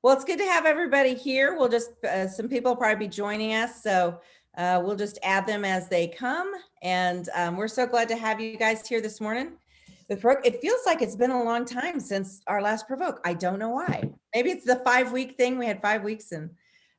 Well, it's good to have everybody here. We'll just, some people will probably be joining us, so we'll just add them as they come. And we're so glad to have you guys here this morning. It feels like it's been a long time since our last Provoke. I don't know why. Maybe it's the 5-week thing. We had 5 weeks in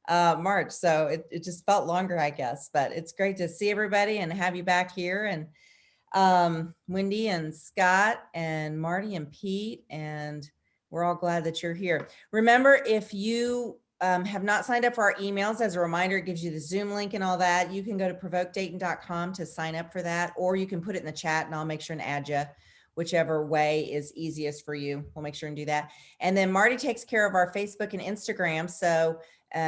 March, so it just felt longer, I guess. But it's great to see everybody and have you back here. And Wendy and Scott and Marty and Pete, and we're all glad that you're here. Remember, if you have not signed up for our emails, as a reminder, it gives you the Zoom link and all that. You can go to provokedayton.com to sign up for that, or you can put it in the chat and I'll make sure and add you, whichever way is easiest for you. We'll make sure and do that. And then Marty takes care of our Facebook and Instagram. So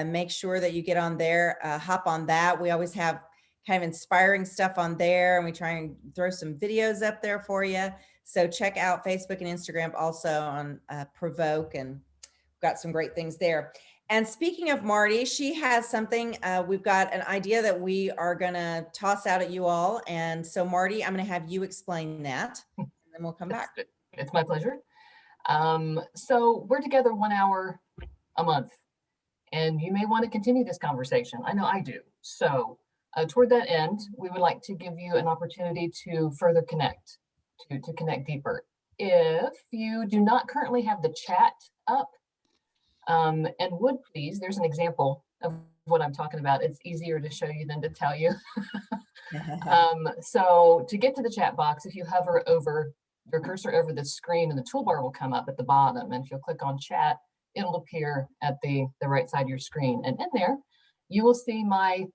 make sure that you get on there, hop on that. We always have kind of inspiring stuff on there, and we try and throw some videos up there for you. So check out Facebook and Instagram also on Provoke, and we've got some great things there. And speaking of Marty, she has something, we've got an idea that we are gonna toss out at you all. And so Marty, I'm gonna have you explain that, and then we'll come back. It's my pleasure. So we're together 1 hour a month, and you may want to continue this conversation. I know I do. So toward that end, we would like to give you an opportunity to further connect, to connect deeper. If you do not currently have the chat up, and would please, there's an example of what I'm talking about. It's easier to show you than to tell you. So to get to the chat box, if you hover over your cursor over the screen, and the toolbar will come up at the bottom, and if you'll click on chat, it'll appear at the right side of your screen. And in there, you will see my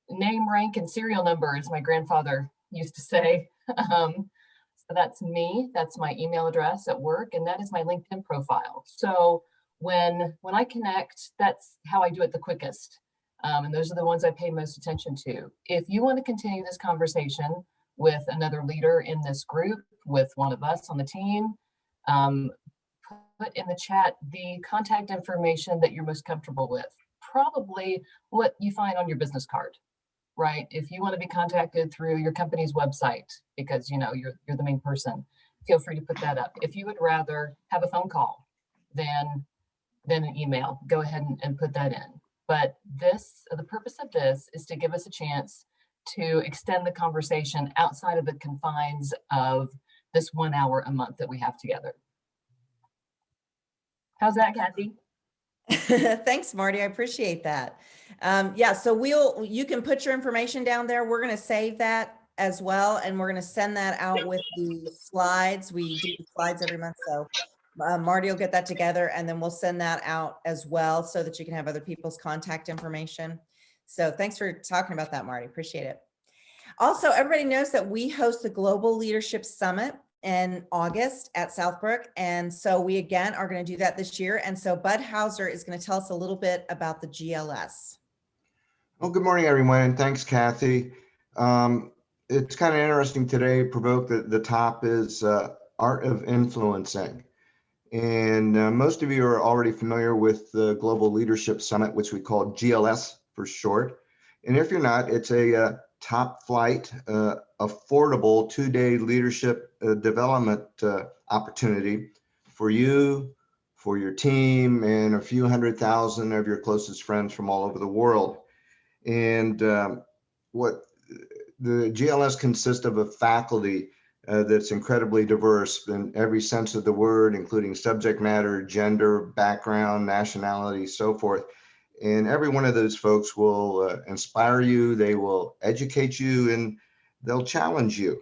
name, rank, and serial number, as my grandfather used to say. So that's me, that's my email address at work, and that is my LinkedIn profile. So when I connect, that's how I do it the quickest. And those are the ones I pay most attention to. If you want to continue this conversation with another leader in this group, with one of us on the team, put in the chat the contact information that you're most comfortable with. Probably what you find on your business card. Right? If you want to be contacted through your company's website because you know you're the main person, feel free to put that up. If you would rather have a phone call than an email, go ahead and put that in. But the purpose of this is to give us a chance to extend the conversation outside of the confines of this 1 hour a month that we have together. How's that, Kathy? Thanks, Marty. I appreciate that. Yeah, so you can put your information down there. We're going to save that as well, and we're going to send that out with the slides. We do the slides every month, so Marty will get that together, and then we'll send that out as well so that you can have other people's contact information. So thanks for talking about that, Marty. Appreciate it. Also, everybody knows that we host the Global Leadership Summit in August at Southbrook. And so we again are going to do that this year. And so Bud Hauser is going to tell us a little bit about the GLS. Well, good morning, everyone. And thanks, Kathy. It's kind of interesting today, Provoke, that the top is Art of Influencing. And most of you are already familiar with the Global Leadership Summit, which we call GLS for short. And if you're not, it's a top flight, affordable 2-day leadership development opportunity for you, for your team, and a few 100,000 of your closest friends from all over the world. And what the GLS consists of a faculty that's incredibly diverse in every sense of the word, including subject matter, gender, background, nationality, so forth. And every one of those folks will inspire you, they will educate you, and they'll challenge you.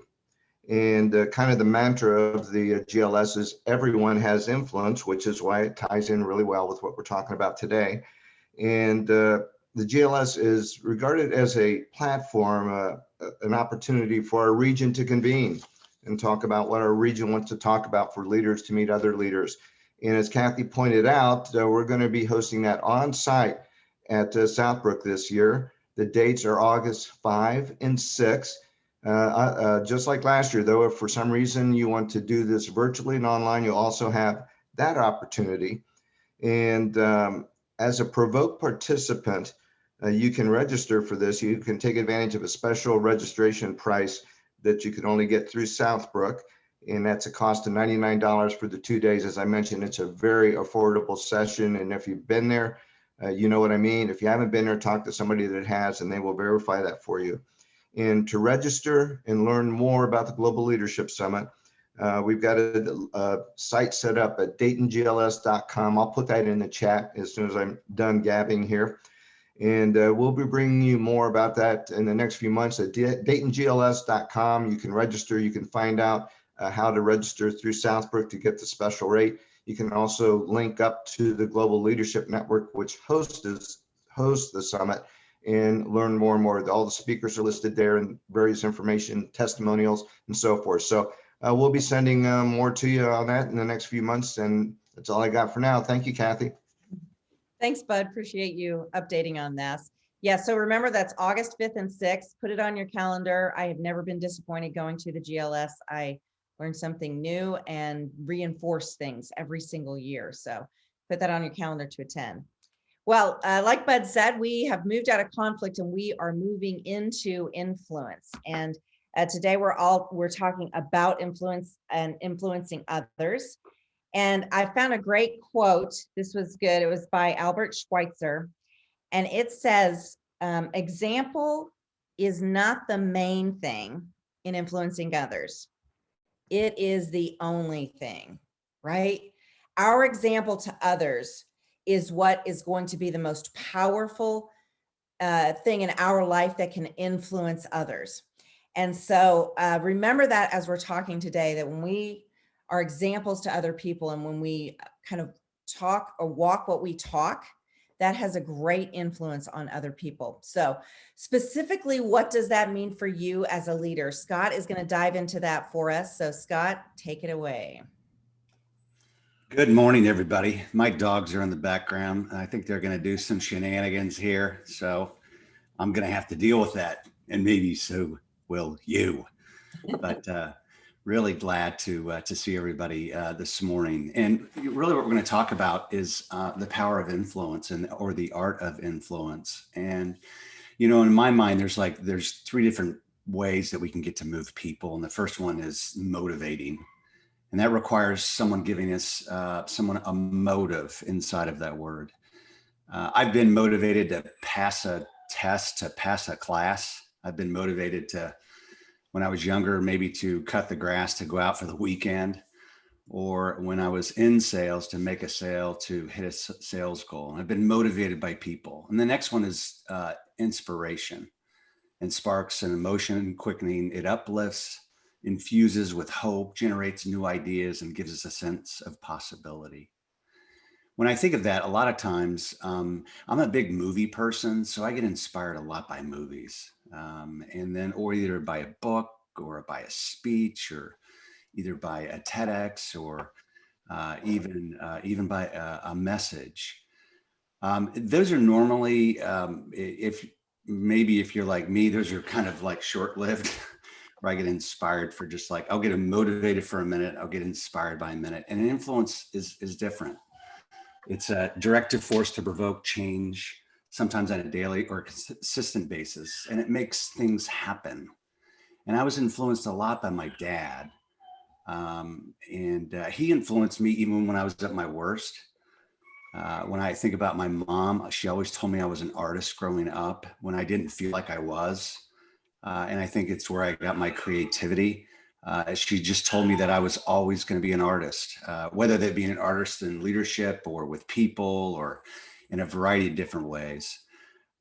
And kind of the mantra of the GLS is everyone has influence, which is why it ties in really well with what we're talking about today. And the GLS is regarded as a platform, an opportunity for our region to convene and talk about what our region wants to talk about, for leaders to meet other leaders. And as Kathy pointed out, we're going to be hosting that on site at Southbrook this year. The dates are August 5 and 6. Just like last year, though, if for some reason you want to do this virtually and online, you'll also have that opportunity. And as a Provoke participant, you can register for this. You can take advantage of a special registration price that you can only get through Southbrook. And that's a cost of $99 for the 2 days. As I mentioned, it's a very affordable session. And if you've been there, you know what I mean. If you haven't been there, talk to somebody that has, and they will verify that for you. And to register and learn more about the Global Leadership Summit, we've got a site set up at DaytonGLS.com. I'll put that in the chat as soon as I'm done gabbing here. And we'll be bringing you more about that in the next few months at DaytonGLS.com. You can register. You can find out how to register through Southbrook to get the special rate. You can also link up to the Global Leadership Network, which hosts the summit, and learn more and more. All the speakers are listed there and various information, testimonials, and so forth. So we'll be sending more to you on that in the next few months. And that's all I got for now. Thank you, Kathy. Thanks, Bud. Appreciate you updating on this. Yeah, so remember that's August 5th and 6th. Put it on your calendar. I have never been disappointed going to the GLS. I learned something new and reinforce things every single year. So put that on your calendar to attend. Well, like Bud said, we have moved out of conflict and we are moving into influence. And today we're talking about influence and influencing others. And I found a great quote. This was good. It was by Albert Schweitzer. And it says, example is not the main thing in influencing others. It is the only thing, right? Our example to others is what is going to be the most powerful thing in our life that can influence others. And so remember that as we're talking today, that when we are examples to other people and when we kind of talk or walk what we talk, that has a great influence on other people. So specifically, what does that mean for you as a leader? Scott is going to dive into that for us. So Scott, take it away. Good morning, everybody. My dogs are in the background. I think they're going to do some shenanigans here. So I'm going to have to deal with that. And maybe so will you. But really glad to see everybody this morning. And really what we're going to talk about is the power of influence or the art of influence. And, you know, in my mind, there's three different ways that we can get to move people. And the first one is motivating. And that requires someone giving us a motive inside of that word. I've been motivated to pass a test, to pass a class. I've been motivated to, when I was younger, maybe to cut the grass, to go out for the weekend, or when I was in sales, to make a sale, to hit a sales goal. And I've been motivated by people. And the next one is inspiration, and sparks an emotion, quickening. It uplifts, infuses with hope, generates new ideas, and gives us a sense of possibility. When I think of that, a lot of times, I'm a big movie person, so I get inspired a lot by movies. And then, or either by a book or by a speech, or either by a TEDx, or even by a message. Those are normally, if you're like me, those are kind of like short-lived. Where I get inspired for just like, I'll get motivated for a minute, I'll get inspired by a minute. And an influence is different. It's a directive force to provoke change, sometimes on a daily or consistent basis, and it makes things happen. And I was influenced a lot by my dad. And he influenced me even when I was at my worst. When I think about my mom, she always told me I was an artist growing up when I didn't feel like I was. And I think it's where I got my creativity. She just told me that I was always going to be an artist, whether that be an artist in leadership or with people or in a variety of different ways.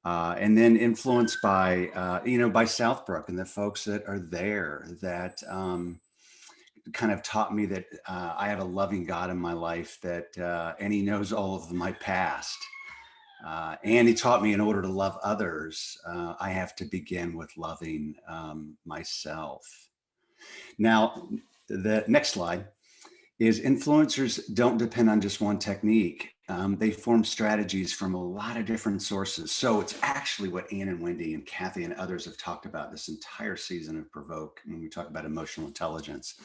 And then influenced by Southbrook and the folks that are there that kind of taught me that I have a loving God in my life, and he knows all of my past. And he taught me in order to love others, I have to begin with loving myself. Now, the next slide is influencers don't depend on just one technique. They form strategies from a lot of different sources. So it's actually what Ann and Wendy and Kathy and others have talked about this entire season of Provoke when we talk about emotional intelligence,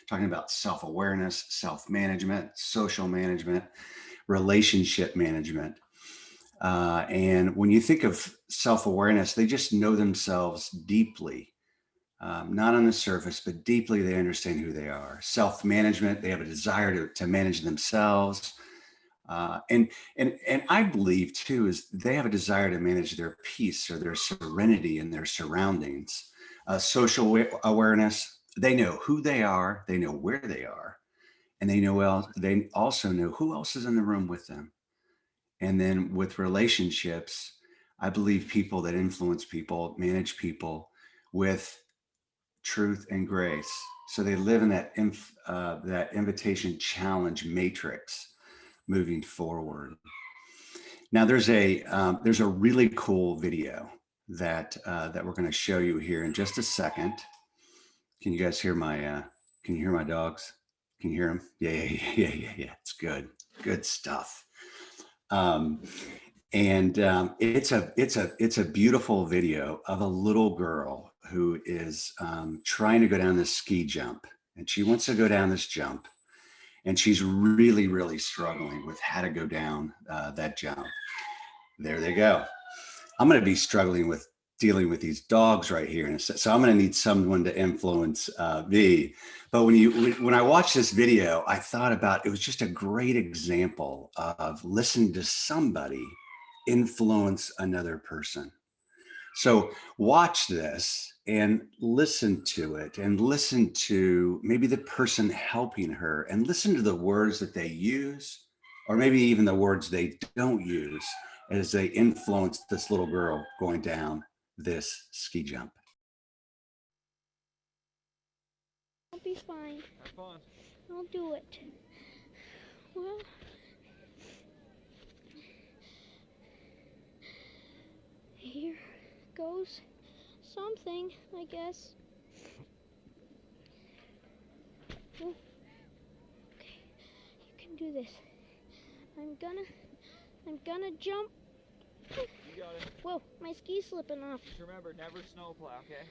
talking about self-awareness, self-management, social management, relationship management. And when you think of self-awareness, they just know themselves deeply. not on the surface, but deeply they understand who they are. Self-management, they have a desire to manage themselves. And I believe too, is they have a desire to manage their peace or their serenity in their surroundings. Social awareness, they know who they are, they know where they are, and they also know who else is in the room with them. And then with relationships, I believe people that influence people, manage people with truth and grace. So they live in that that invitation challenge matrix moving forward. Now there's a really cool video that we're going to show you here in just a second. Can you guys hear my can you hear my dogs? Can you hear them? Yeah. It's good stuff. It's a beautiful video of a little girl who is trying to go down this ski jump, and she wants to go down this jump, and she's really struggling with how to go down that jump. There they go. I'm going to be struggling with dealing with these dogs right here, so I'm going to need someone to influence me. But when I watched this video, I thought about, it was just a great example of listening to somebody influence another person. So watch this and listen to it, and listen to maybe the person helping her, and listen to the words that they use, or maybe even the words they don't use, as they influence this little girl going down this ski jump. I'll be fine. Have fun. I'll do it. Well, here goes something, I guess. Oh, okay, you can do this. I'm gonna jump. You got it. Whoa, my ski's slipping off. Just remember, never snowplow, okay?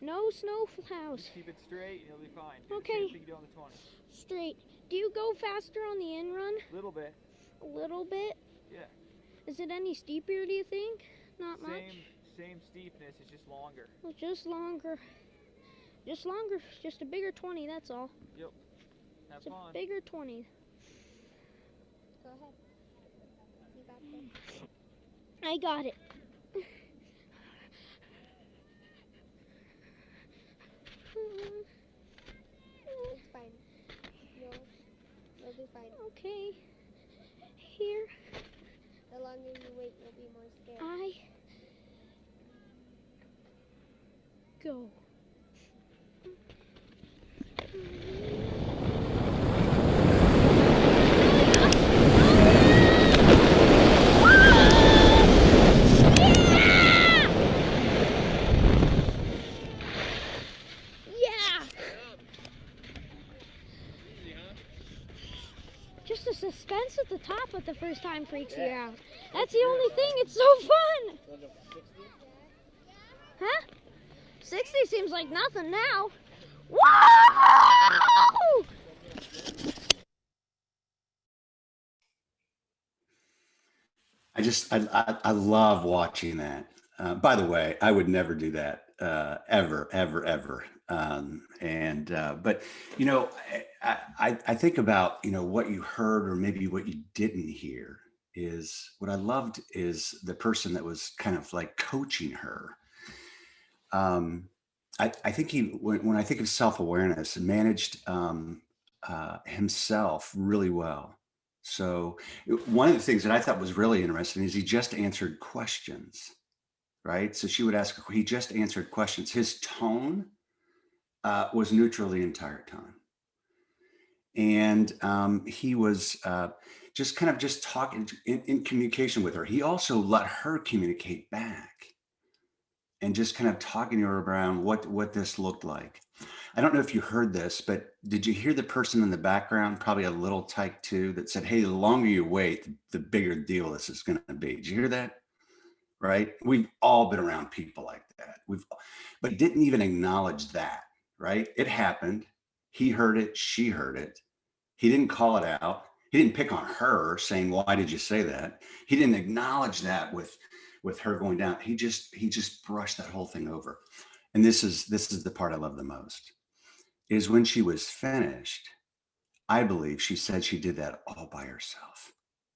No snow plows. Just keep it straight and you'll be fine. Do the Okay. same thing you do on the 20. Straight. Do you go faster on the in run? Little bit. A little bit? Yeah. Is it any steeper, do you think? Not much? Same steepness, it's just longer. Well, just longer. Just longer. Just a bigger 20, that's all. Yep. Have It's a fun. bigger 20. Go ahead. You got this. I got it. It's fine. You'll be fine. Okay. Here The longer you wait, you'll be more scared. I go. Yeah! Easy, huh? Just the suspense at the top at the first time freaks you out. That's the only thing. It's so fun. Huh? 60 seems like nothing now. Whoa! I love watching that. By the way, I would never do that ever. But you know, I think about, you know, what you heard or maybe what you didn't hear. Is what I loved is the person that was kind of like coaching her. I think when I think of self-awareness, managed himself really well. So one of the things that I thought was really interesting is he just answered questions, right? So she would ask, he just answered questions. His tone was neutral the entire time. And he was just kind of just talking in communication with her. He also let her communicate back and just kind of talking to her around what this looked like. I don't know if you heard this, but did you hear the person in the background, probably a little tyke 2, that said, hey, the longer you wait, the bigger deal this is going to be. Did you hear that? Right? We've all been around people like that. But didn't even acknowledge that, right? It happened. He heard it. She heard it. He didn't call it out. He didn't pick on her saying, why did you say that? He didn't acknowledge that with her going down. He just brushed that whole thing over. and this is the part I love the most, is when she was finished, I believe she said she did that all by herself.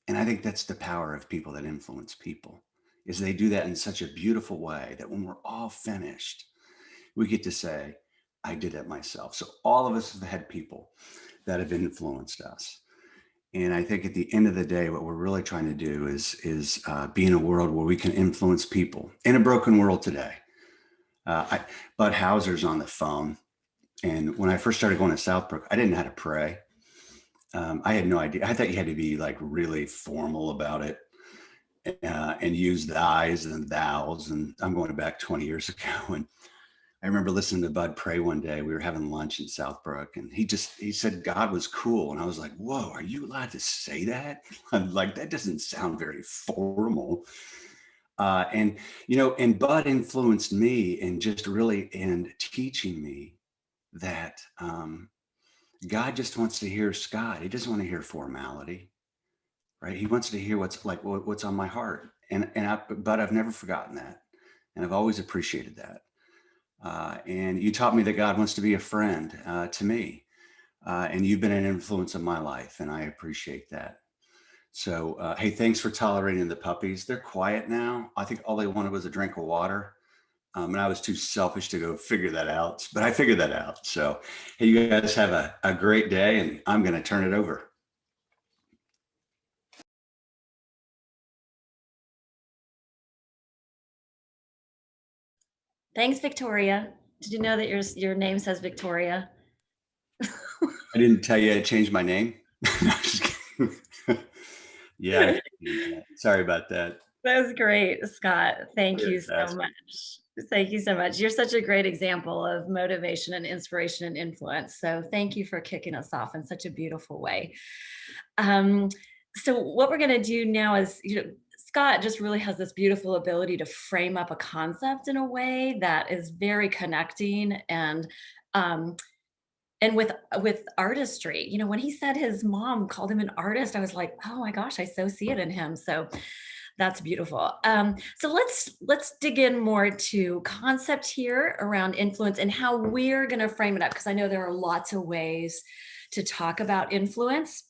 And I think that's the power of people that influence people, is they do that in such a beautiful way that when we're all finished, we get to say, I did it myself. So all of us have had people that have influenced us. And I think at the end of the day, what we're really trying to do is be in a world where we can influence people in a broken world today. Bud Hauser's on the phone. And when I first started going to Southbrook, I didn't know how to pray. I had no idea. I thought you had to be like really formal about it and use the I's and thous. And I'm going back 20 years ago. And I remember listening to Bud pray one day. We were having lunch in Southbrook, and he said God was cool. And I was like, whoa, are you allowed to say that? I'm like, that doesn't sound very formal. And Bud influenced me in just really in teaching me that God just wants to hear Scott. He doesn't want to hear formality, right? He wants to hear what's on my heart. But I've never forgotten that. And I've always appreciated that. And you taught me that God wants to be a friend to me. And you've been an influence in my life, and I appreciate that. So, hey, thanks for tolerating the puppies. They're quiet now. I think all they wanted was a drink of water. And I was too selfish to go figure that out, but I figured that out. So, hey, you guys have a great day, and I'm going to turn it over. Thanks, Victoria. Did you know that your name says Victoria? I didn't tell you I changed my name. No, just kidding. Yeah, sorry about that. That was great, Scott. Thank you so Fantastic. much. Thank you so much. You're such a great example of motivation and inspiration and influence. So thank you for kicking us off in such a beautiful way. So what we're going to do now is, Scott just really has this beautiful ability to frame up a concept in a way that is very connecting and with artistry. When he said his mom called him an artist, I was like, oh my gosh, I so see it in him. So that's beautiful. So let's dig in more to concept here around influence and how we're going to frame it up, because I know there are lots of ways to talk about influence.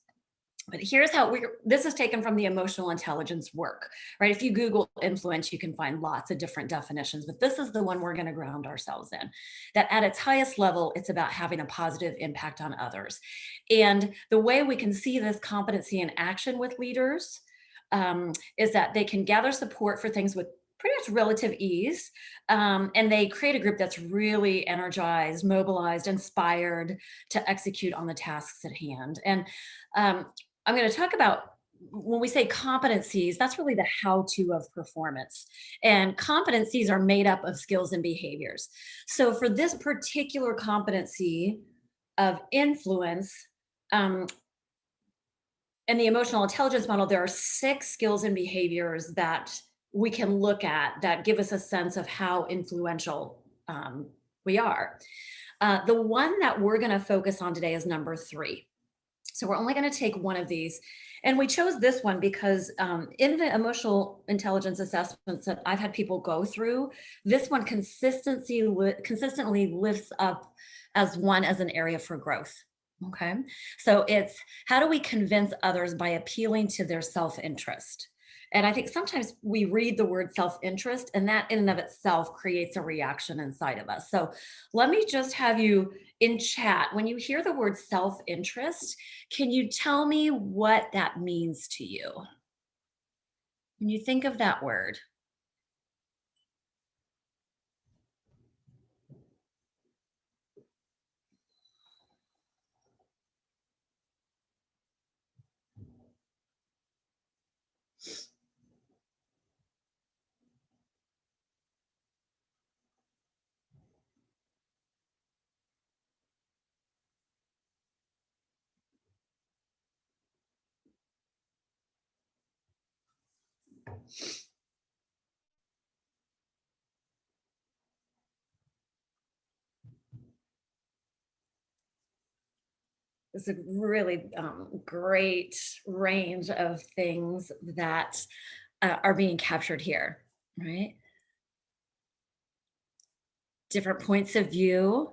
But here's how this is taken from the emotional intelligence work, right? If you Google influence, you can find lots of different definitions, but this is the one we're going to ground ourselves in. That at its highest level, it's about having a positive impact on others. And the way we can see this competency in action with leaders is that they can gather support for things with pretty much relative ease. And they create a group that's really energized, mobilized, inspired to execute on the tasks at hand. And I'm going to talk about, when we say competencies, that's really the how-to of performance. And competencies are made up of skills and behaviors. So for this particular competency of influence, in the emotional intelligence model, there are 6 skills and behaviors that we can look at that give us a sense of how influential we are. The one that we're going to focus on today is number 3. So we're only going to take one of these. And we chose this one because in the emotional intelligence assessments that I've had people go through, this one consistently lifts up as an area for growth. Okay. So it's, how do we convince others by appealing to their self-interest? And I think sometimes we read the word self-interest, and that in and of itself creates a reaction inside of us. So let me just have you in chat, when you hear the word self-interest, can you tell me what that means to you? When you think of that word. It's a really great range of things that are being captured here, right? different points of view.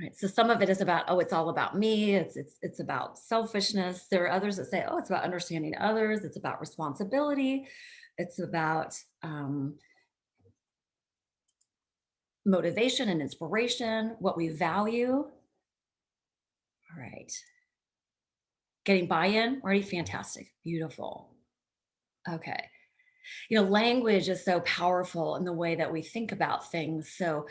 Right. So some of it is about, oh, it's all about me. It's about selfishness. There are others that say, oh, it's about understanding others. It's about responsibility. It's about motivation and inspiration, what we value. All right. Getting buy-in, already fantastic. Beautiful. Okay. You know, language is so powerful in the way that we think about things. So,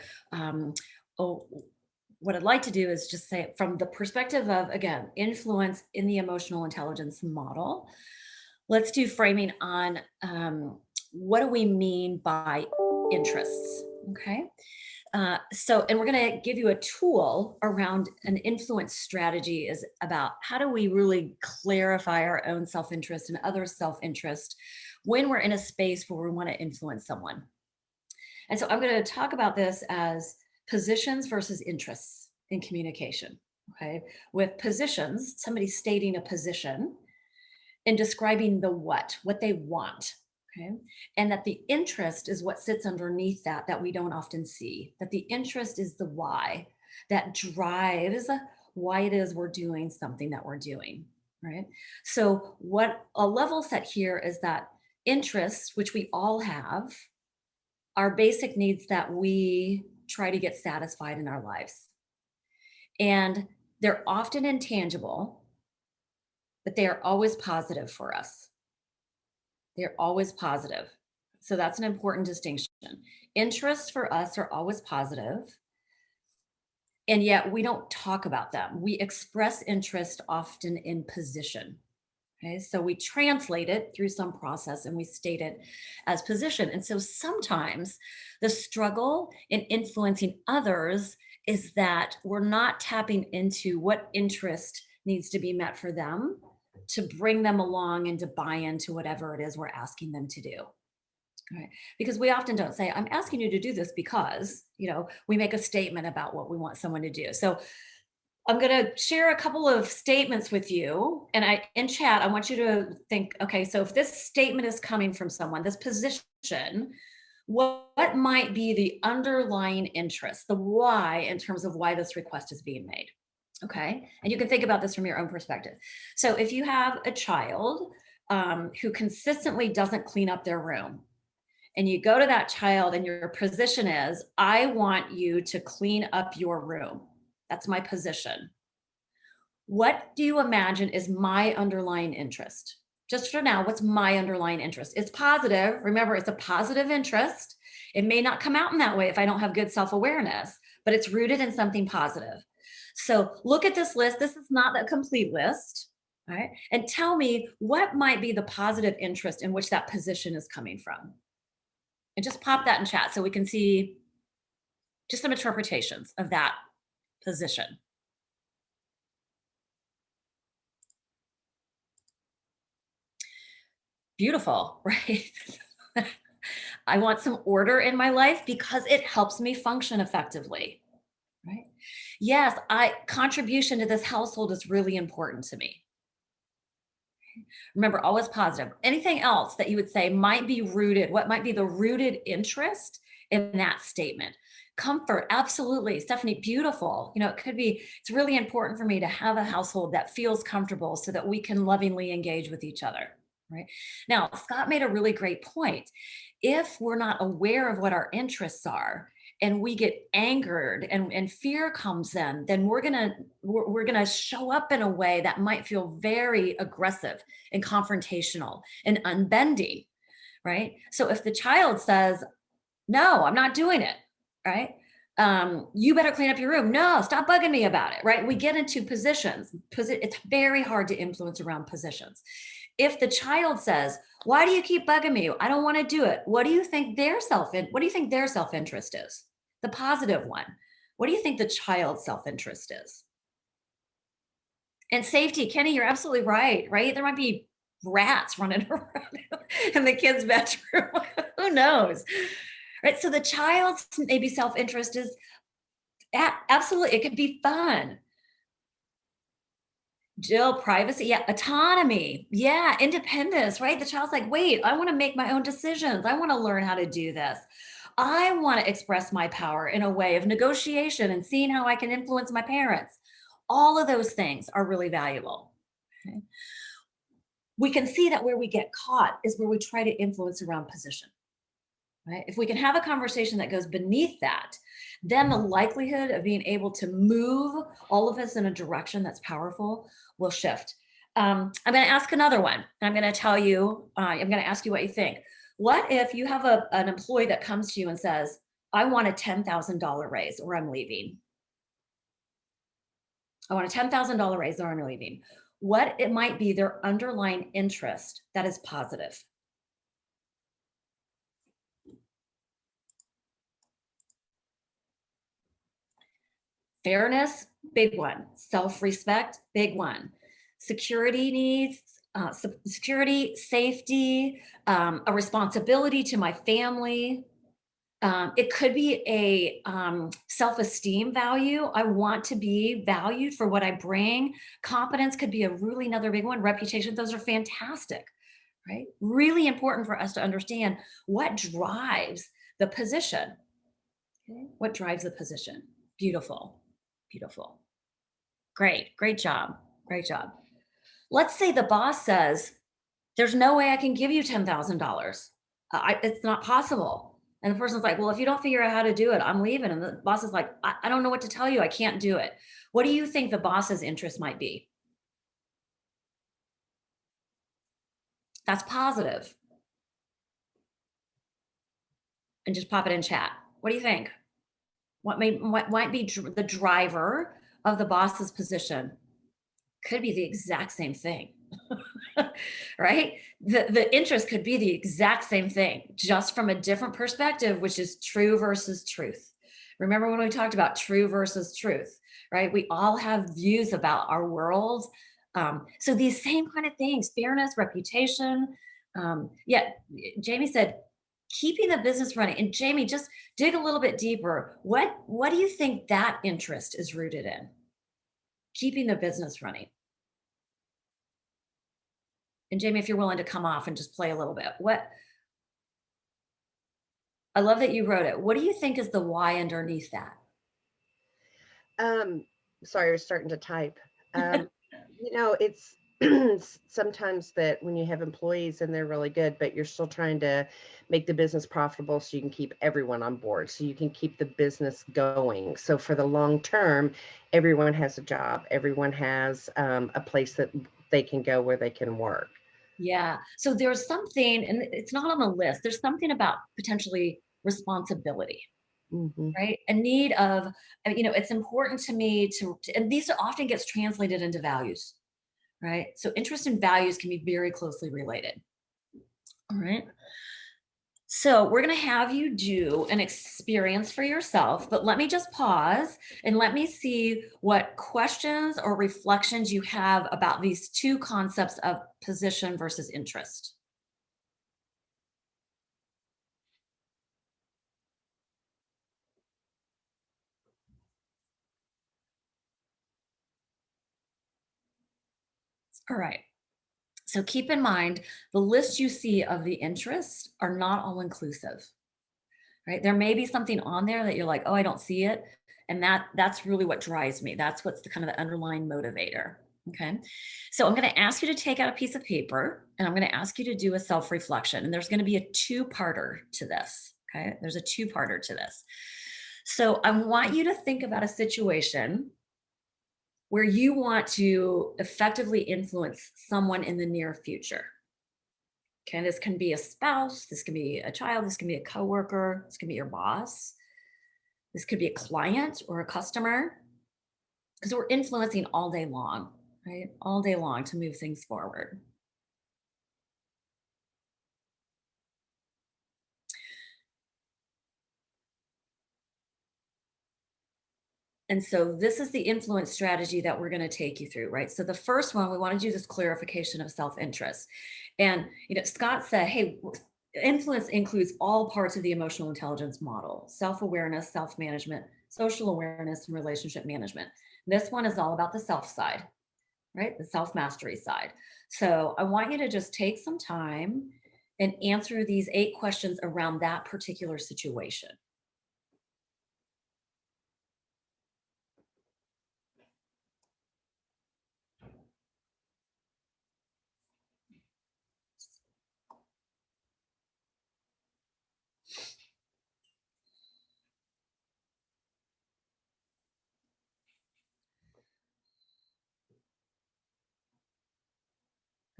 what I'd like to do is just say from the perspective of, again, influence in the emotional intelligence model, let's do framing on what do we mean by interests, okay? And we're going to give you a tool around an influence strategy is about how do we really clarify our own self-interest and others' self-interest when we're in a space where we want to influence someone. And so I'm going to talk about this as positions versus interests in communication, okay? With positions, somebody stating a position and describing the what they want, okay? And that the interest is what sits underneath that we don't often see, that the interest is the why that drives why it is we're doing something that we're doing, right? So what a level set here is that interests, which we all have, are basic needs that we try to get satisfied in our lives. And they're often intangible, but they are always positive for us. They're always positive. So that's an important distinction. Interests for us are always positive, and yet we don't talk about them. We express interest often in position. Okay, so we translate it through some process and we state it as position. And so sometimes the struggle in influencing others is that we're not tapping into what interest needs to be met for them to bring them along and to buy into whatever it is we're asking them to do. Right. Because we often don't say, I'm asking you to do this because, you know, we make a statement about what we want someone to do. So I'm going to share a couple of statements with you. And in chat, I want you to think, okay, so if this statement is coming from someone, this position, what might be the underlying interest, the why in terms of why this request is being made? Okay. And you can think about this from your own perspective. So if you have a child who consistently doesn't clean up their room, and you go to that child and your position is, I want you to clean up your room. That's my position. What do you imagine is my underlying interest? Just for now, what's my underlying interest? It's positive. Remember, it's a positive interest. It may not come out in that way if I don't have good self-awareness, but it's rooted in something positive. So look at this list. This is not a complete list, all right? And tell me what might be the positive interest in which that position is coming from. And just pop that in chat so we can see just some interpretations of that position. Beautiful, right? I want some order in my life because it helps me function effectively, right? Yes, contribution to this household is really important to me. Remember, always positive. Anything else that you would say might be rooted, what might be the rooted interest in that statement? Comfort, absolutely. Stephanie, beautiful. You know, it could be, it's really important for me to have a household that feels comfortable so that we can lovingly engage with each other, right? Now, Scott made a really great point. If we're not aware of what our interests are, and we get angered and fear comes in, then we're gonna show up in a way that might feel very aggressive and confrontational and unbending, right? So if the child says, no, I'm not doing it, right? You better clean up your room. No, stop bugging me about it, right? We get into positions because it's very hard to influence around positions. If the child says, why do you keep bugging me? I don't want to do it. What do you think their self-interest is? The positive one. What do you think the child's self-interest is? And safety, Kenny, you're absolutely right? There might be rats running around in the kid's bedroom. Who knows? Right. So the child's maybe self-interest is absolutely, it could be fun. Jill, privacy, yeah, autonomy, yeah, independence, right? The child's like, wait, I want to make my own decisions. I want to learn how to do this. I want to express my power in a way of negotiation and seeing how I can influence my parents. All of those things are really valuable. Okay? We can see that where we get caught is where we try to influence around position. Right? If we can have a conversation that goes beneath that, then the likelihood of being able to move all of us in a direction that's powerful will shift. I'm going to ask another one. I'm going to tell you, I'm going to ask you what you think. What if you have an employee that comes to you and says, I want a $10,000 raise or I'm leaving? I want a $10,000 raise or I'm leaving. What it might be their underlying interest that is positive. Fairness, big one. Self-respect, big one. Security needs, security, safety, a responsibility to my family. It could be a self-esteem value. I want to be valued for what I bring. Competence could be a really another big one. Reputation, those are fantastic, right? Really important for us to understand what drives the position. Okay? What drives the position? Beautiful. Beautiful. Great job. Great job. Let's say the boss says, there's no way I can give you $10,000. It's not possible. And the person's like, well, if you don't figure out how to do it, I'm leaving. And the boss is like, I don't know what to tell you. I can't do it. What do you think the boss's interest might be? That's positive. And just pop it in chat. What do you think? What might be the driver of the boss's position? Could be the exact same thing, right? The interest could be the exact same thing, just from a different perspective, which is true versus truth. Remember when we talked about true versus truth, right? We all have views about our world. So these same kind of things, fairness, reputation. Yeah, Jamie said, keeping the business running. And Jamie, just dig a little bit deeper. What do you think that interest is rooted in? Keeping the business running. And Jamie, if you're willing to come off and just play a little bit, I love that you wrote it. What do you think is the why underneath that? Sorry, I was starting to type. It's sometimes that when you have employees and they're really good, but you're still trying to make the business profitable so you can keep everyone on board, so you can keep the business going. So for the long term, everyone has a job. Everyone has a place that they can go where they can work. Yeah. So there's something, and it's not on the list, there's something about potentially responsibility. Mm-hmm. Right? A need of, it's important to me and these often gets translated into values, right? So interest and values can be very closely related. All right. So we're going to have you do an experience for yourself, but let me just pause and let me see what questions or reflections you have about these two concepts of position versus interest. All right. So keep in mind, the list you see of the interests are not all inclusive, right? There may be something on there that you're like, oh, I don't see it. And that's really what drives me. That's what's the kind of the underlying motivator. Okay. So I'm going to ask you to take out a piece of paper and I'm going to ask you to do a self-reflection. And there's going to be a two-parter to this. Okay. There's a two-parter to this. So I want you to think about a situation where you want to effectively influence someone in the near future. Okay, this can be a spouse, this can be a child, this can be a coworker, this can be your boss, this could be a client or a customer, because we're influencing all day long, right? All day long to move things forward. And so this is the influence strategy that we're going to take you through, right? So the first one, we want to do this clarification of self-interest. And, Scott said, hey, influence includes all parts of the emotional intelligence model: self-awareness, self-management, social awareness, and relationship management. This one is all about the self side, right? The self-mastery side. So I want you to just take some time and answer these 8 questions around that particular situation.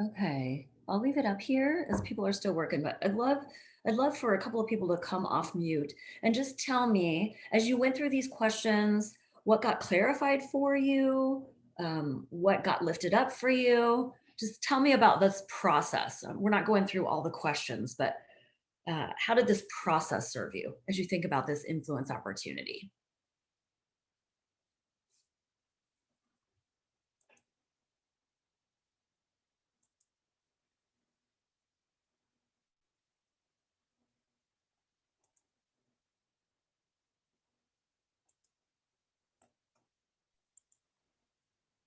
Okay, I'll leave it up here as people are still working, but I'd love for a couple of people to come off mute and just tell me, as you went through these questions, what got clarified for you, what got lifted up for you. Just tell me about this process. We're not going through all the questions, but how did this process serve you as you think about this influence opportunity?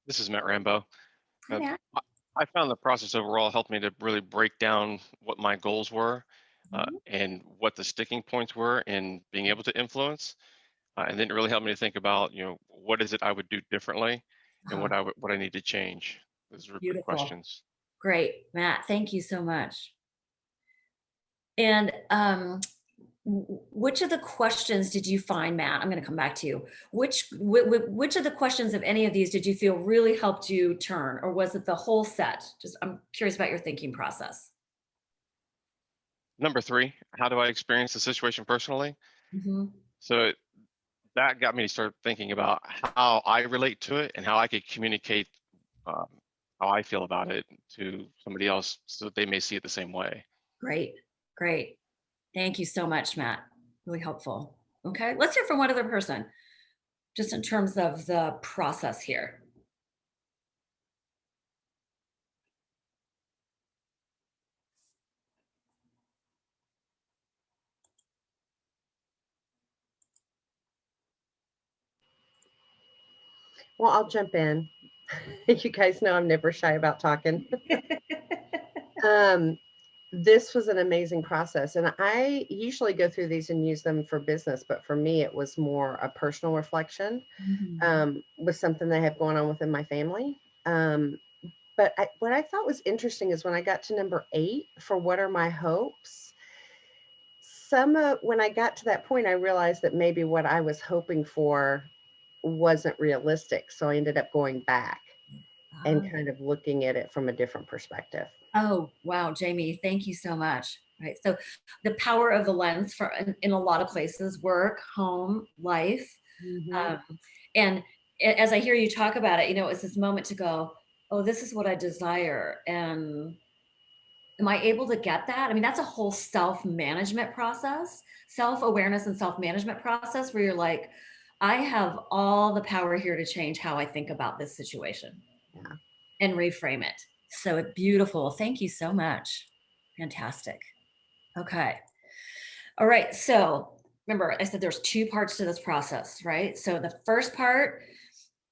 This is Matt Rambo. Hi, Matt. I found the process overall helped me to really break down what my goals were Mhm. and what the sticking points were in being able to influence. And then it really helped me to think about, what is it I would do differently and Uh-huh. what I need to change. Those were good Beautiful. questions. Great, Matt. Thank you so much. And which of the questions did you find, Matt? I'm going to come back to you. Which of the questions of any of these did you feel really helped you turn, or was it the whole set? Just I'm curious about your thinking process. Number 3, how do I experience the situation personally? Mhm. So that got me to start thinking about how I relate to it and how I could communicate um, how I feel about it to somebody else so that they may see it the same way. Great, great. Thank you so much, Matt. Really helpful. Okay, let's hear from one other person, just in terms of the process here. Well, I'll jump in. You guys know I'm never shy about talking. This was an amazing process. And I usually go through these and use them for business, but for me, it was more a personal reflection with something that I have going on within my family. But what I thought was interesting is when I got to number 8, for what are my hopes? When I got to that point, I realized that maybe what I was hoping for wasn't realistic. So I ended up going back and kind of looking at it from a different perspective. Oh, wow, Jamie, thank you so much. Right. So the power of the lens for in a lot of places, work, home, life. Um, and as I hear you talk about it, it's this moment to go, oh, this is what I desire. And am I able to get that? I mean, that's a whole self-management process, self-awareness and self-management process where you're like, I have all the power here to change how I think about this situation and reframe it. So beautiful. Thank you so much. Fantastic. Okay. All right. So remember, I said there's 2 parts to this process, right? So the first part,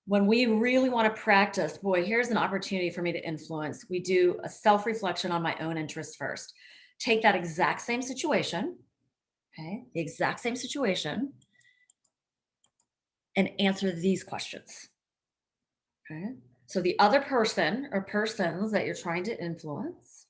when we really want to practice, boy, here's an opportunity for me to influence. We do a self-reflection on my own interests first. Take that exact same situation, okay, the exact same situation, and answer these questions. Okay. So the other person or persons that you're trying to influence,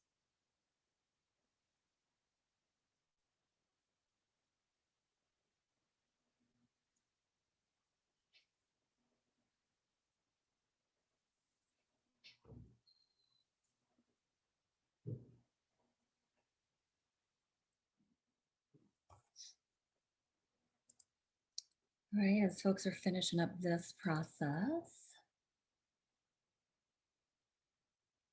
right, as folks are finishing up this process.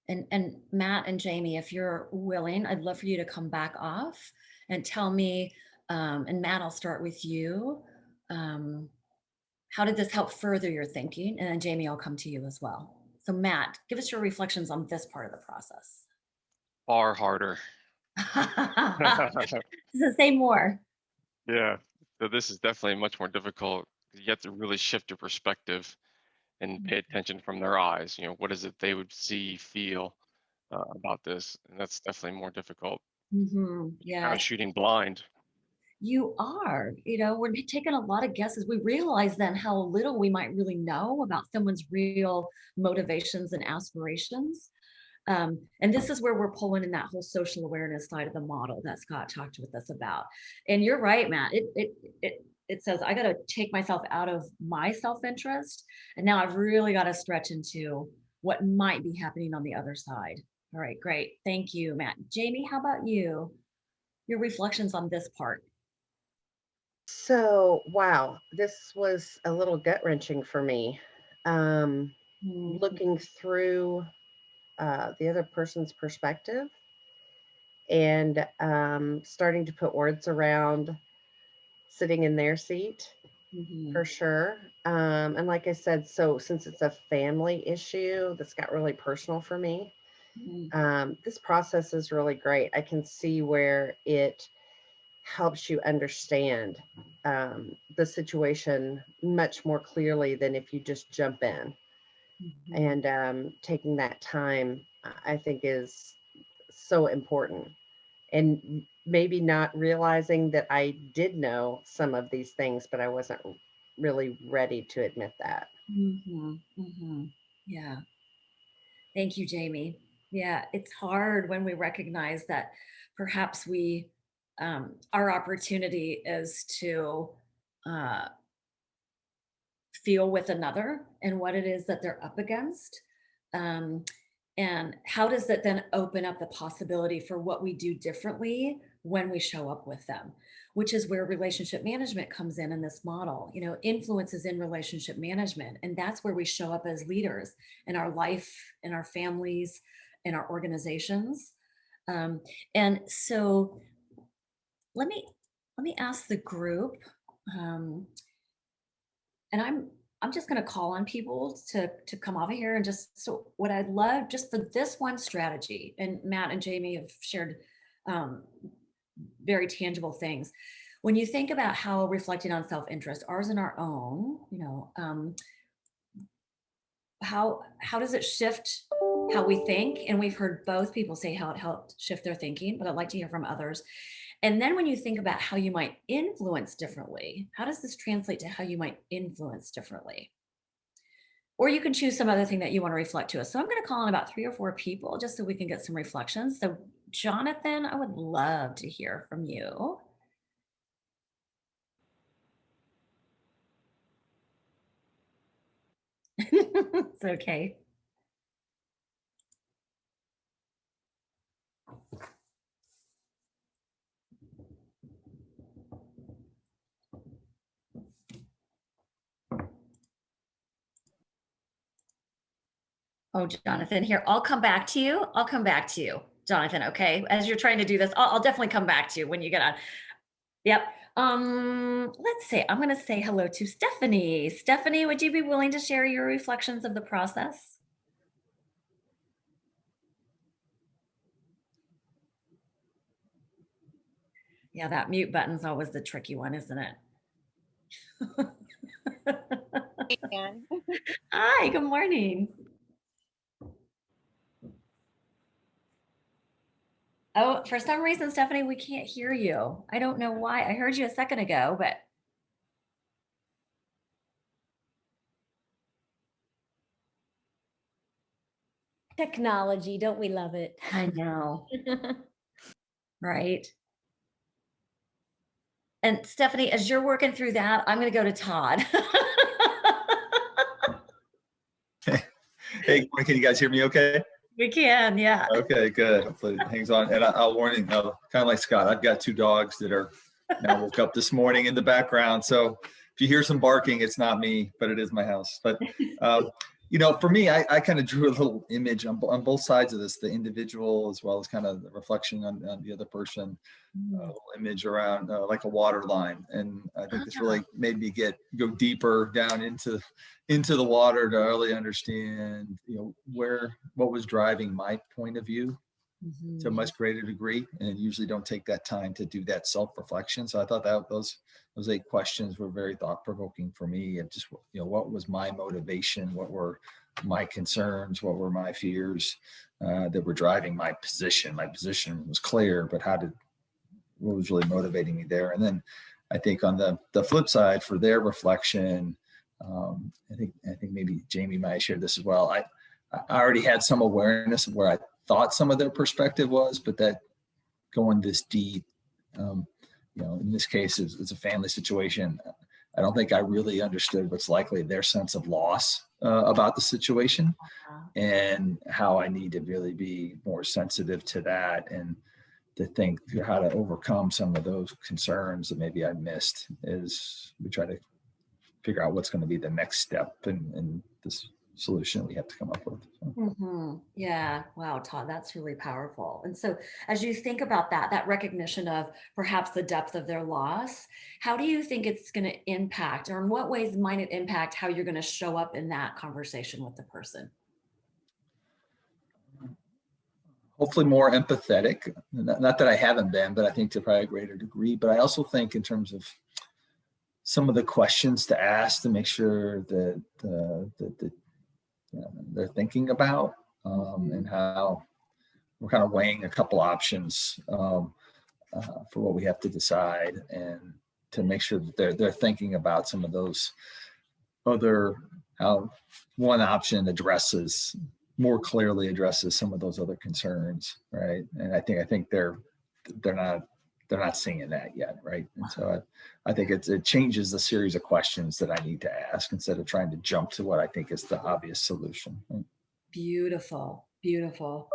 And Matt and Jamie, if you're willing, I'd love for you to come back off and tell me, and Matt, I'll start with you. How did this help further your thinking? And then Jamie, I'll come to you as well. So Matt, give us your reflections on this part of the process. Far harder. So say more. Yeah. So this is definitely much more difficult. You have to really shift your perspective and pay attention from their eyes. What is it they would see, feel about this? And that's definitely more difficult. Mhm. kind Yeah, of shooting blind. you are. We're taking a lot of guesses. We realize then how little we might really know about someone's real motivations and aspirations. And this is where we're pulling in that whole social awareness side of the model that Scott talked with us about. And you're right, Matt. It says I got to take myself out of my self-interest, and now I've really got to stretch into what might be happening on the other side. All right, great. Thank you, Matt. Jamie, how about you? Your reflections on this part. So, wow, this was a little gut wrenching for me. Mhm. Looking through the other person's perspective and starting to put words around sitting in their seat Mhm. for sure. And like I said, so since it's a family issue that's got really personal for me, Mhm. this process is really great. I can see where it helps you understand the situation much more clearly than if you just jump in. Mhm. And taking that time, I think, is so important. And maybe not realizing that I did know some of these things, but I wasn't really ready to admit that. Mhm. Mhm. Yeah. Thank you, Jamie. Yeah, it's hard when we recognize that perhaps our opportunity is to uh, feel with another and what it is that they're up against. Um, and how does that then open up the possibility for what we do differently when we show up with them, which is where relationship management comes in this model. Influence is in relationship management, and that's where we show up as leaders in our life, in our families, in our organizations. Um, and so let me ask the group, um, and I'm just going to call on people to come over here and so what I'd love just for this one strategy, and Matt and Jamie have shared um, very tangible things. When you think about how reflecting on self-interest, ours and our own, how does it shift how we think? And we've heard both people say how it helped shift their thinking, but I'd like to hear from others. And then when you think about how you might influence differently, how does this translate to how you might influence differently? Or you can choose some other thing that you want to reflect to us. So I'm going to call on about 3 or 4 people just so we can get some reflections. So Jonathan, I would love to hear from you. It's okay. Oh, Jonathan, here, I'll come back to you. I'll come back to you, Jonathan. Okay. As you're trying to do this, I'll definitely come back to you when you get on. Yep. Let's see. I'm going to say hello to Stephanie. Stephanie, would you be willing to share your reflections of the process? Yeah, that mute button's always the tricky one, isn't it? Hi, good morning. Oh, for some reason, Stephanie, we can't hear you. I don't know why. I heard you a second ago, but Technology, don't we love it? I know. Right. And Stephanie, as you're working through that, I'm going to go to Todd. Hey, can you guys hear me okay? We can, yeah. Okay, good. Hopefully it hangs on. And I'll warn you, kind of like Scott, I've got 2 dogs that are now woke up this morning in the background. So if you hear some barking, it's not me, but it is my house. But, for me, I kind of drew a little image on both sides of this, the individual as well as kind of the reflection on the other person. A little image around like a water line, and I think this really made me go deeper down into the water to really understand what was driving my point of view to a much greater degree, and usually don't take that time to do that self-reflection. So I thought that those 8 questions were very thought-provoking for me, and just what was my motivation, what were my concerns, what were my fears that were driving my position. My position was clear, but what was really motivating me there? And then I think on the flip side for their reflection, I think maybe Jamie might have shared this as well. I already had some awareness of where I thought some of their perspective was, but that going this deep, in this case, it's a family situation. I don't think I really understood what's likely their sense of loss about the situation, and how I need to really be more sensitive to that, and to think through how to overcome some of those concerns that maybe I missed as we try to figure out what's going to be the next step in this solution we have to come up with. Yeah. Wow, Todd, that's really powerful. And so as you think about that recognition of perhaps the depth of their loss, how do you think it's going to impact, or in what ways might it impact how you're going to show up in that conversation with the person? Hopefully more empathetic. Not that I haven't been, but I think to probably a greater degree. But I also think in terms of some of the questions to ask to make sure that they're thinking about, and how we're kind of weighing a couple options for what we have to decide, and to make sure that they're thinking about some of those other, how one option more clearly addresses some of those other concerns, right? And I think they're not seeing that yet, right? And so I think it changes the series of questions that I need to ask instead of trying to jump to what I think is the obvious solution. Right? Beautiful, beautiful.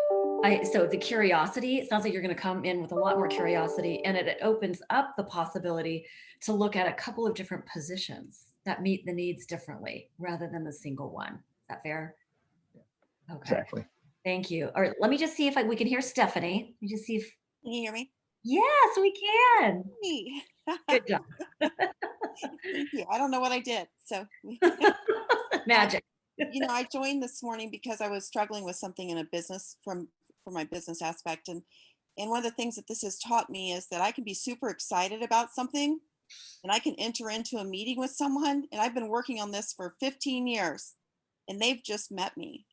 So the curiosity, it sounds like you're going to come in with a lot more curiosity, and it opens up the possibility to look at a couple of different positions that meet the needs differently rather than the single one. Is that fair? Okay. Exactly. Thank you. All right, let me just see if we can hear Stephanie. Let me just see if. Can you hear me? Yes, we can. Me. Good job. Thank you. I don't know what I did. So Magic. I joined this morning because I was struggling with something in a business for my business aspect. And one of the things that this has taught me is that I can be super excited about something, and I can enter into a meeting with someone. And I've been working on this for 15 years, and they've just met me.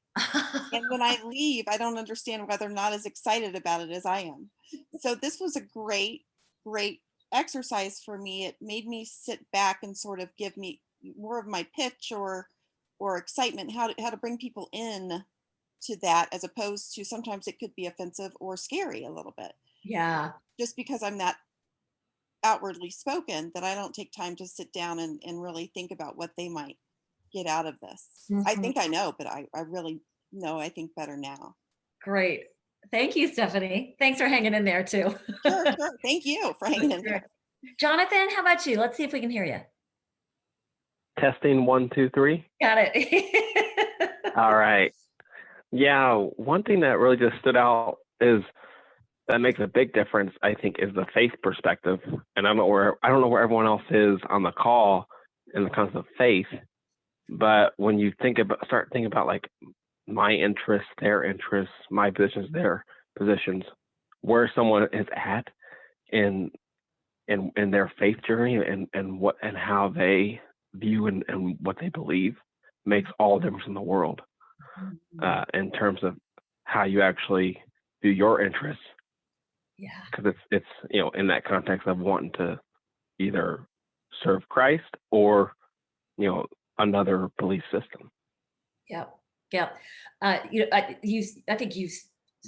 And when I leave, I don't understand why they're not as excited about it as I am. So this was a great exercise for me. It made me sit back and sort of give me more of my pitch or excitement, how to bring people in to that, as opposed to sometimes it could be offensive or scary a little bit. Yeah. Just because I'm that outwardly spoken, that I don't take time to sit down and really think about what they might get out of this. I think I know, but I really know, I think better now. Great. Thank you, Stephanie. Thanks for hanging in there too. Sure. Thank you for hanging in there. Jonathan, how about you? Let's see if we can hear you. Testing 1, 2, 3. Got it. All right. Yeah, one thing that really just stood out is that makes a big difference, I think, is the faith perspective. And I don't know where everyone else is on the call in the concept of faith, but when you start thinking about like my interests, their interests, my positions, their positions, where someone is at in their faith journey, and how they view and what they believe makes all the difference in the world, in terms of how you actually do your interests. Yeah. Because it's in that context of wanting to either serve Christ or another belief system. Yep. I think you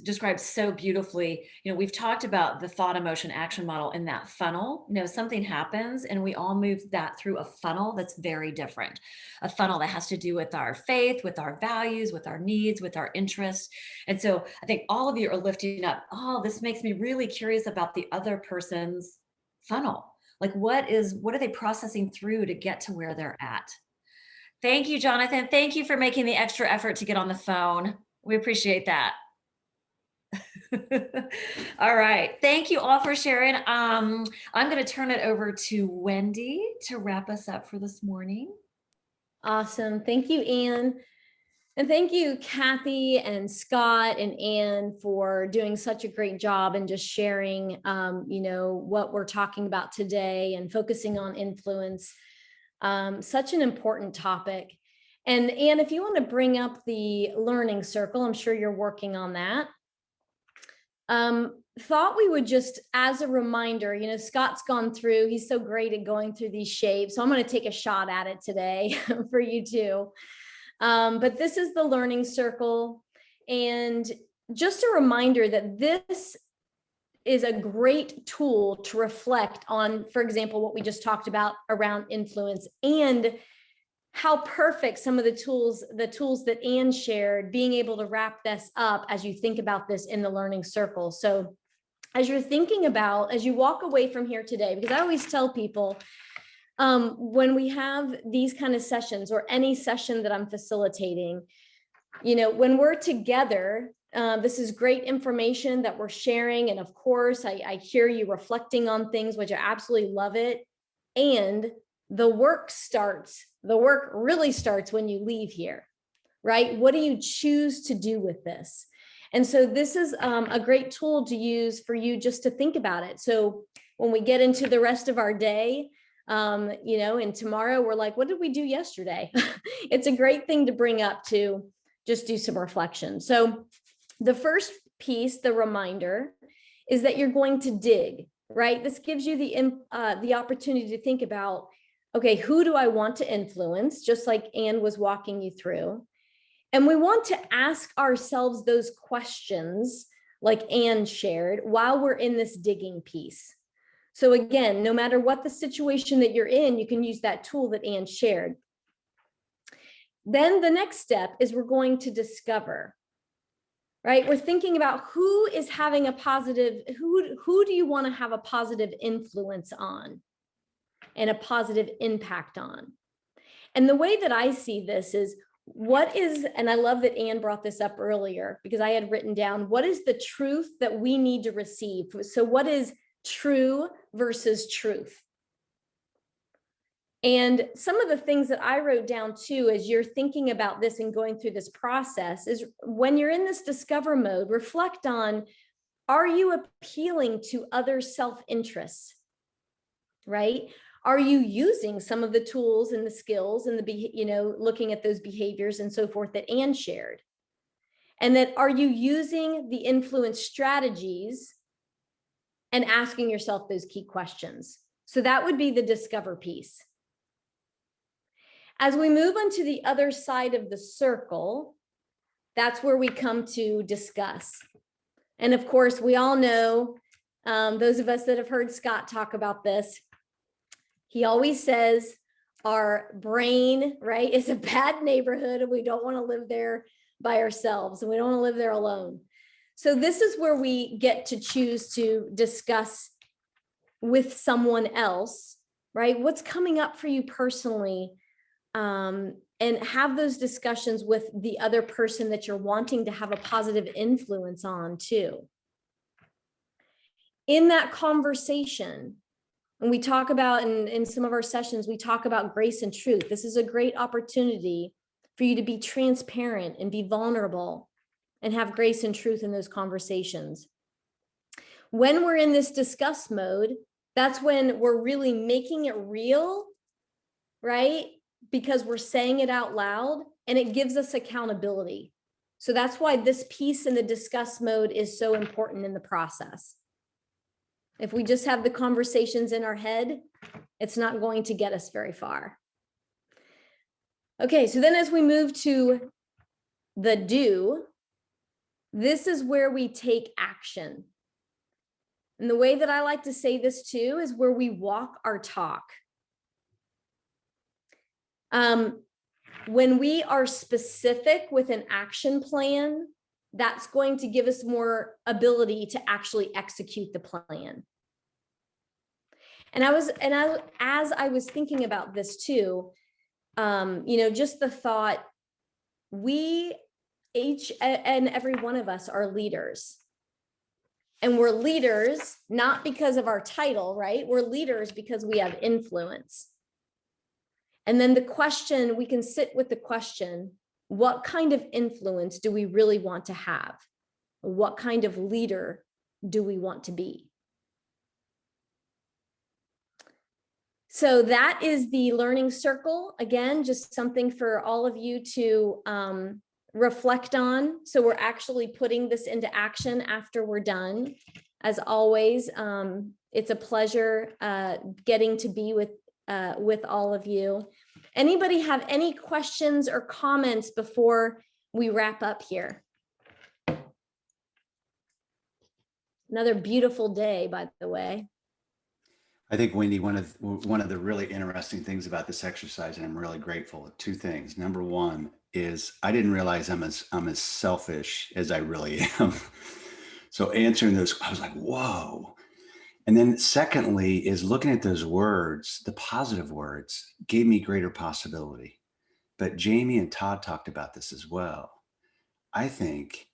described so beautifully. We've talked about the thought, emotion, action model in that funnel. Something happens and we all move that through a funnel that's very different. A funnel that has to do with our faith, with our values, with our needs, with our interests. And so I think all of you are lifting up, this makes me really curious about the other person's funnel. Like what are they processing through to get to where they're at? Thank you, Jonathan. Thank you for making the extra effort to get on the phone. We appreciate that. All right. Thank you all for sharing. I'm going to turn it over to Wendy to wrap us up for this morning. Awesome. Thank you, Anne. And thank you, Kathy and Scott and Anne, for doing such a great job and just sharing, what we're talking about today and focusing on influence. Such an important topic. And if you want to bring up the learning circle, I'm sure you're working on that. Thought we would just, as a reminder, you know, Scott's gone through, he's so great at going through these shapes. So I'm going to take a shot at it today for you too. But this is the learning circle. And just a reminder that this is a great tool to reflect on, for example, what we just talked about around influence, and how perfect some of the tools that Anne shared, being able to wrap this up as you think about this in the learning circle. So as you're thinking about, as you walk away from here today, because I always tell people, when we have these kind of sessions or any session that I'm facilitating, you know, when we're together, this is great information that we're sharing. And of course, I hear you reflecting on things, which I absolutely love it. And the work really starts when you leave here, right? What do you choose to do with this? And so this is a great tool to use for you just to think about it. So when we get into the rest of our day, you know, and tomorrow we're like, what did we do yesterday? It's a great thing to bring up to just do some reflection. So the first piece, the reminder, is that you're going to dig, right? This gives you the opportunity to think about, okay, who do I want to influence? Just like Anne was walking you through. And we want to ask ourselves those questions like Anne shared while we're in this digging piece. So again, no matter what the situation that you're in, you can use that tool that Anne shared. Then the next step is we're going to discover, right? We're thinking about who is having a positive, who do you want to have a positive influence on and a positive impact on? And the way that I see this is, what is, and I love that Anne brought this up earlier because I had written down, what is the truth that we need to receive? So what is true versus truth? And some of the things that I wrote down too, as you're thinking about this and going through this process, is when you're in this discover mode, reflect on, are you appealing to other self-interests, right? Are you using some of the tools and the skills and the, you know, looking at those behaviors and so forth that Anne shared? And that are you using the influence strategies and asking yourself those key questions? So that would be the discover piece. As we move on to the other side of the circle, that's where we come to discuss. And of course, we all know, those of us that have heard Scott talk about this, he always says our brain, right, is a bad neighborhood and we don't want to live there by ourselves and we don't want to live there alone. So this is where we get to choose to discuss with someone else, right? What's coming up for you personally, and have those discussions with the other person that you're wanting to have a positive influence on too. In that conversation, and we talk about, in some of our sessions, we talk about grace and truth. This is a great opportunity for you to be transparent and be vulnerable and have grace and truth in those conversations. When we're in this discuss mode, that's when we're really making it real, right? Because we're saying it out loud and it gives us accountability. So that's why this piece in the discuss mode is so important in the process. If we just have the conversations in our head, it's not going to get us very far. Okay, so then as we move to the do, this is where we take action. And the way that I like to say this too is where we walk our talk. When we are specific with an action plan, that's going to give us more ability to actually execute the plan. And as I was thinking about this too, you know, just the thought, we each and every one of us are leaders. And we're leaders not because of our title, right? We're leaders because we have influence. And then the question, we can sit with the question, what kind of influence do we really want to have? What kind of leader do we want to be? So that is the learning circle. Again, just something for all of you to reflect on. So we're actually putting this into action after we're done. As always, it's a pleasure getting to be with all of you. Anybody have any questions or comments before we wrap up here? Another beautiful day, by the way. I think, Wendy, one of the really interesting things about this exercise, and I'm really grateful, two things. Number one is I didn't realize I'm as selfish as I really am. So answering those, I was like, whoa. And then secondly is looking at those words, the positive words gave me greater possibility. But Jamie and Todd talked about this as well. I think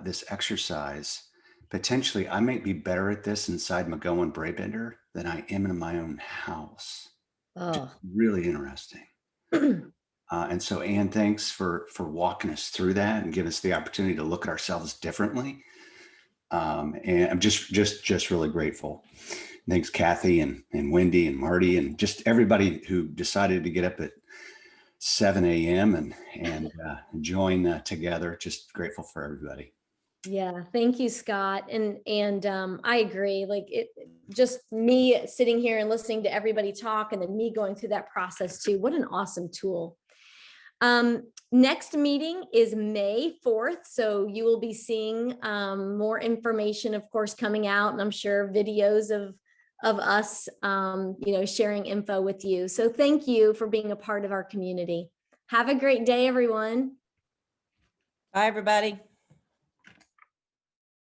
this exercise, potentially I might be better at this inside McGowan Braybender than I am in my own house. Oh, really interesting. And so, Ann, thanks for walking us through that and giving us the opportunity to look at ourselves differently. And I'm just really grateful. Thanks, Kathy and Wendy and Marty and just everybody who decided to get up at 7 a.m. and join together. Just grateful for everybody. yeah, thank you, Scott. And I agree. Like it, just me sitting here and listening to everybody talk, and then me going through that process too. What an awesome tool. Next meeting is May 4th. So you will be seeing more information, of course, coming out, and I'm sure videos of us, sharing info with you. So thank you for being a part of our community. Have a great day, everyone. Bye, everybody.